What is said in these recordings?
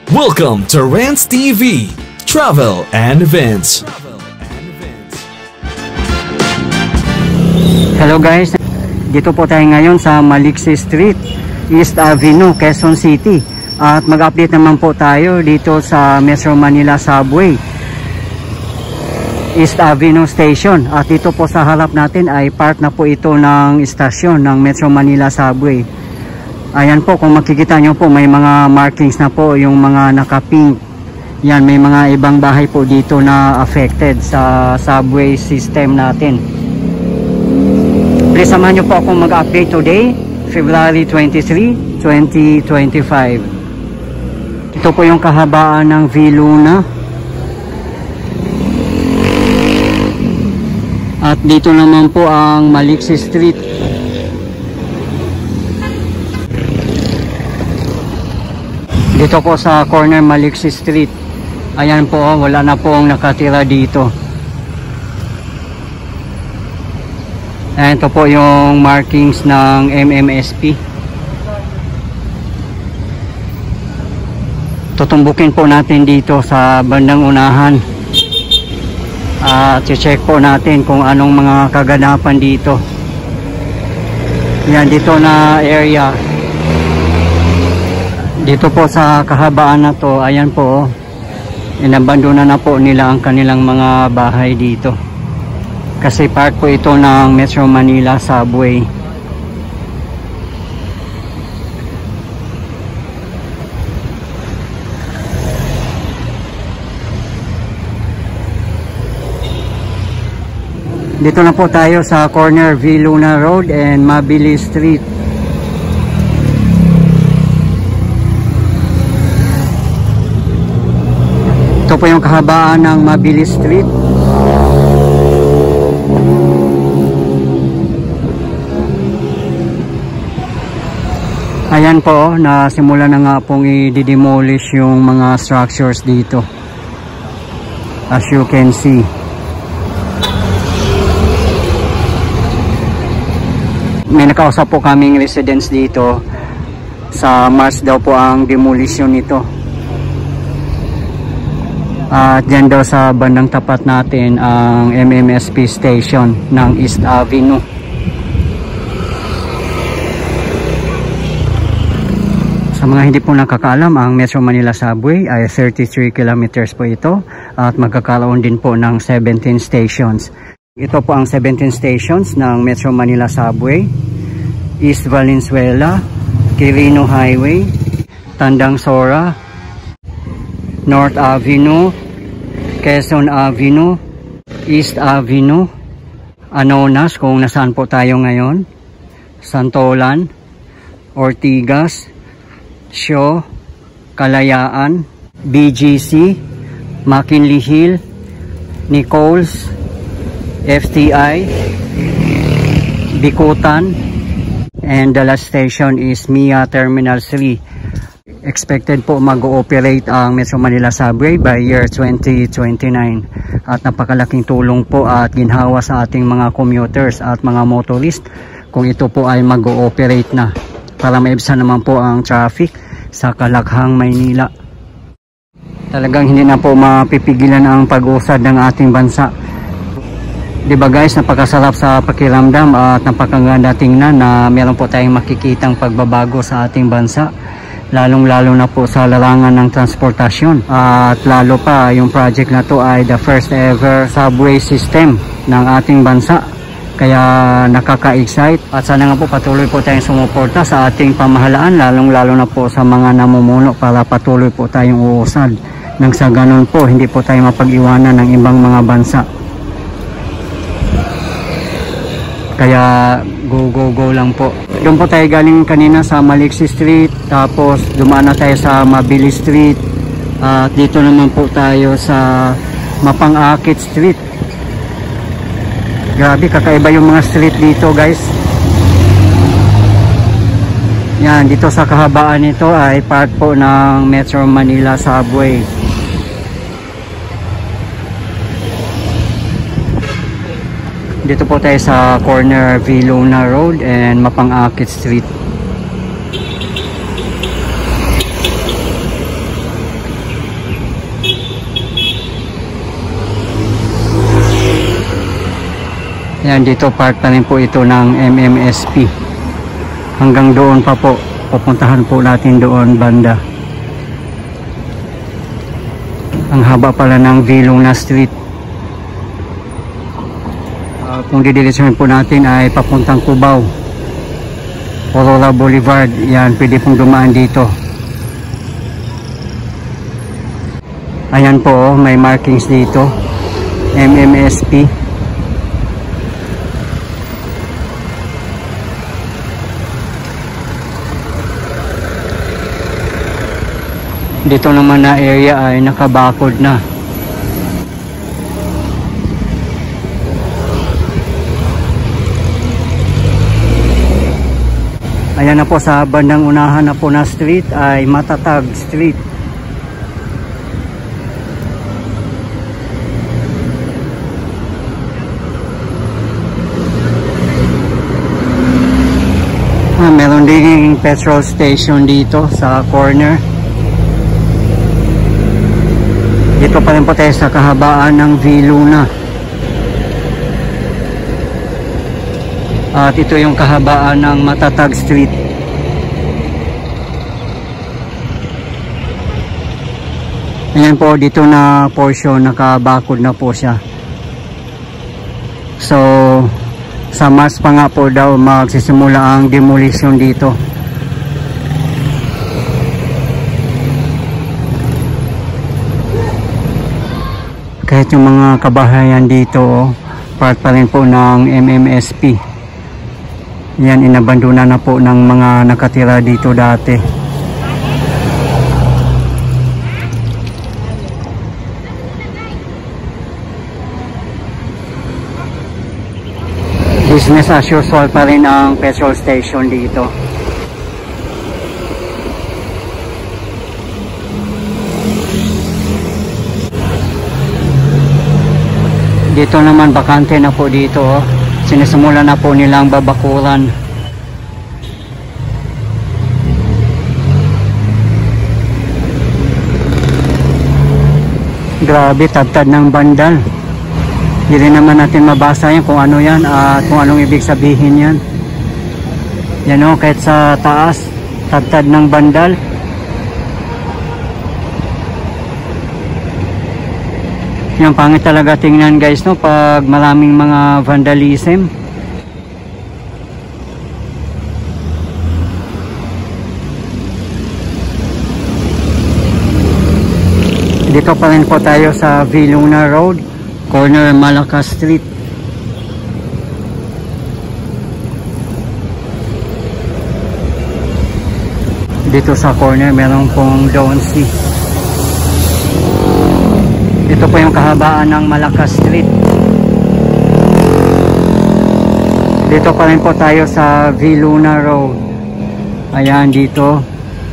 Welcome to Rants TV, Travel and Events. Hello guys, dito po tayo ngayon sa Maliksi Street, East Avenue, Quezon City. At mag-update naman po tayo dito sa Metro Manila Subway, East Avenue Station. At dito po sa harap natin ay part na po ito ng istasyon ng Metro Manila Subway. Ayan po, kung makikita nyo po, may mga markings na po yung mga naka-pink. Yan, may mga ibang bahay po dito na affected sa subway system natin. Please samahan nyo po akong mag-update today, February 23, 2025. Ito po yung kahabaan ng V Luna. At dito naman po ang Maliksi Street. Dito po sa corner Maliksi Street. Ayan po, wala na pong nakatira dito. Ayan, ito po yung markings ng MMSP. Tutumbukin po natin dito sa bandang unahan. At check po natin kung anong mga kaganapan dito. Yan, dito na area. Dito po sa kahabaan na to, ayan po, inabandona na po nila ang kanilang mga bahay dito. Kasi part po ito ng Metro Manila Subway. Dito na po tayo sa corner V Luna Road and Mabili Street. Ito po yung kahabaan ng Mabili Street. Ayan po, nasimula na nga pong i-demolish yung mga structures dito. As you can see. May nakausap po kaming residents dito. Sa March daw po ang demolition nito. At dyan daw sa bandang tapat natin ang MMSP station ng East Avenue. Sa mga hindi po nakakaalam, ang Metro Manila Subway ay 33 kilometers po ito at magkakaroon din po ng 17 stations. Ito po ang 17 stations ng Metro Manila Subway: East Valenzuela, Quirino Highway, Tandang Sora, North Avenue, Quezon Avenue, East Avenue, Anonas kung nasaan po tayo ngayon, Santolan, Ortigas, Shaw, Kalayaan, BGC, McKinley Hill, Nichols, FTI, Bikutan, and the last station is Mia Terminal 3. Expected po mag-ooperate ang Metro Manila Subway by year 2029 at napakalaking tulong po at ginhawa sa ating mga commuters at mga motorist kung ito po ay mag-ooperate na para maibsan naman po ang traffic sa Kalakhang, Maynila. Talagang hindi na po mapipigilan ang pag-usad ng ating bansa. Diba guys, napakasarap sa pakiramdam at napakaganda tingnan na meron po tayong makikitang pagbabago sa ating bansa. Lalong-lalo na po sa larangan ng transportasyon. At lalo pa, yung project na to ay the first ever subway system ng ating bansa. Kaya nakaka-excite. At sana nga po patuloy po tayong sumuporta sa ating pamahalaan, lalong-lalo na po sa mga namumuno para patuloy po tayong uusad. Nang sa ganun po, hindi po tayo mapag-iwanan ng ibang mga bansa. Kaya go go go lang po. Doon po tayo galing kanina sa Maliksi Street, tapos dumaan na tayo sa Mabili Street, at dito naman po tayo sa Mapang-Akit Street. Grabe, kakaiba yung mga street dito guys. Yan, dito sa kahabaan nito ay part po ng Metro Manila Subway. Dito po tayo sa corner V Luna Road and Mapang-Akit Street. Ayan, dito part pa rin po ito ng MMSP. Hanggang doon pa po. Pupuntahan po natin doon banda. Ang haba pala ng Viluna Street. Kung didiretsuhin po natin ay papuntang Cubao, Aurora Boulevard. Yan, pwede pong dumaan dito. Ayan po, may markings dito, MMSP. Dito naman na area ay nakabakod na. Ayan na po, sa bandang unahan na po na street ay Matatag Street. Meron ding petrol station dito sa corner. Dito pa rin po tayo sa kahabaan ng Viluna. At ito yung kahabaan ng Matatag Street. Ayan po, dito na portion nakabakod na po siya. So sa March pa nga po daw magsisimula ang demolition dito. Kahit yung mga kabahayan dito, part pa rin po ng MMSP. Yan, inabandona na po ng mga nakatira dito dati. Business as usual pa rin ang petrol station dito. Dito naman bakante na po dito, oh. Sinisimula na po nilang babakuran. Grabe, tad-tad ng bandal. Hindi naman natin mabasa yan kung ano yan at kung anong ibig sabihin yan. Yan o, kahit sa taas, tad-tad ng bandal. Yung pangit talaga tingnan guys, no, pag maraming mga vandalism. Dito pa rin po tayo sa Viluna Road, corner Malacca Street. Dito sa corner meron pong Donsi. Ito po yung kahabaan ng Malacca Street. Dito pa rin po tayo sa Viluna Road. Ayan, dito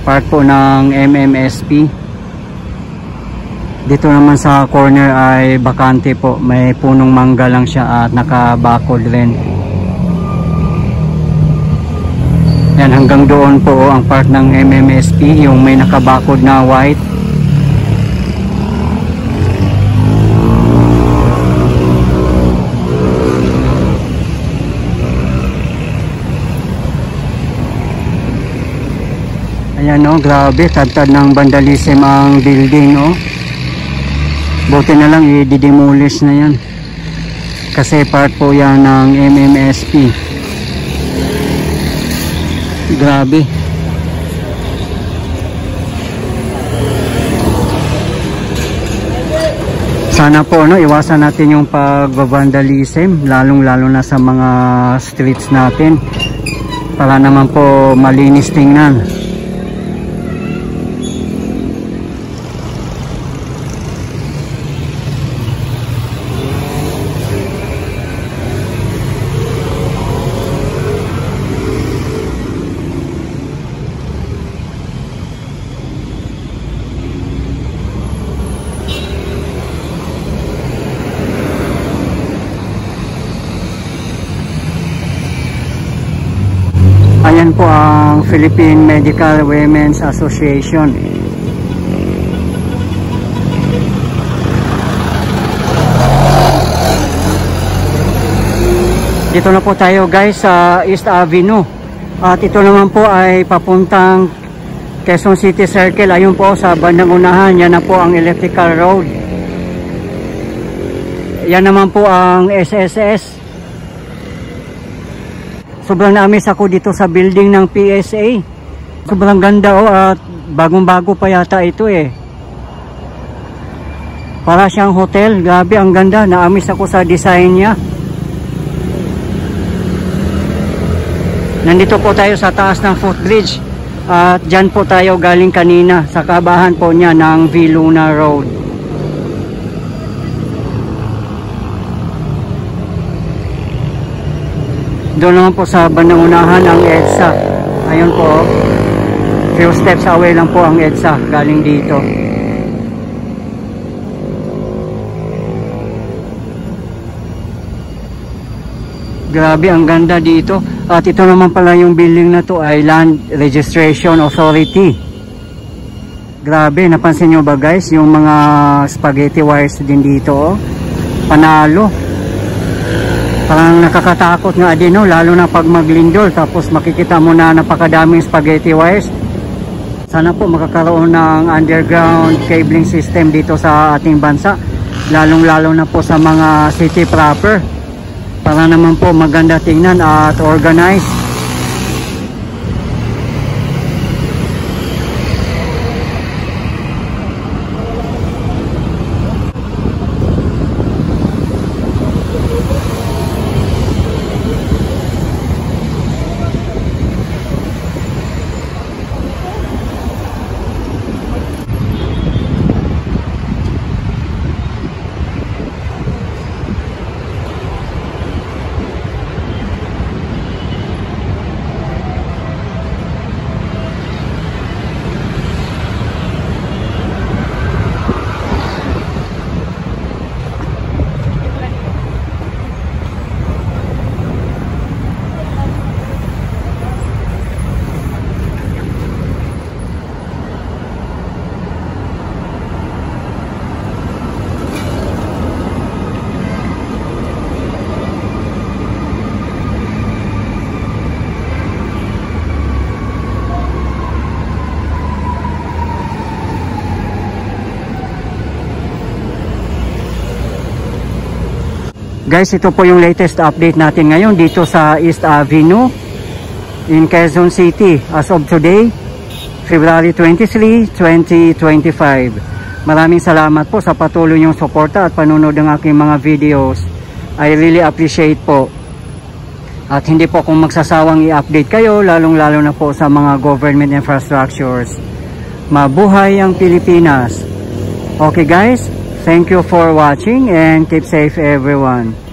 part po ng MMSP. Dito naman sa corner ay bakante po. May punong mangga lang siya at nakabakod rin. Yan, hanggang doon po ang part ng MMSP, yung may nakabakod na white. Ayan o, grabe, tad-tad ng vandalism ang building o. Buti na lang i-demolish na yan. Kasi part po yan ng MMSP. Grabe. Sana po no, iwasan natin yung pag-vandalism, lalong-lalo na sa mga streets natin. Para naman po malinis tingnan. Ayan po ang Philippine Medical Women's Association. Dito na po tayo guys sa East Avenue. At ito naman po ay papuntang Quezon City Circle. Ayun po sa bandang unahan, yan na po ang Electrical Road. Yan naman po ang SSS. Sobrang na-amaze ako dito sa building ng PSA. Sobrang ganda at bagong-bago pa yata ito Para siyang hotel. Grabe, ang ganda. Na-amaze ako sa design niya. Nandito po tayo sa taas ng footbridge at dyan po tayo galing kanina sa kabahan po niya ng V. Luna Road. Doon naman po sa bandang unahan ang EDSA. Ayun po, few steps away lang po ang EDSA galing dito. Grabe, ang ganda dito. At ito naman pala yung building na to ay Land Registration Authority. Grabe, napansin nyo ba guys? Yung mga spaghetti wires din dito. Panalo. Parang nakakatakot nga din, lalo na pag maglindol. Tapos makikita mo na napakadaming spaghetti wires. Sana po makakaroon ng underground cabling system dito sa ating bansa. Lalong-lalo na po sa mga city proper. Para naman po maganda tingnan at organized. Guys, ito po yung latest update natin ngayon dito sa East Avenue in Quezon City as of today, February 23, 2025. Maraming salamat po sa patuloy niyong suporta at panunod ng aking mga videos. I really appreciate po. At hindi po akong magsasawang i-update kayo, lalong-lalo na po sa mga government infrastructures. Mabuhay ang Pilipinas! Okay guys, thank you for watching and keep safe everyone.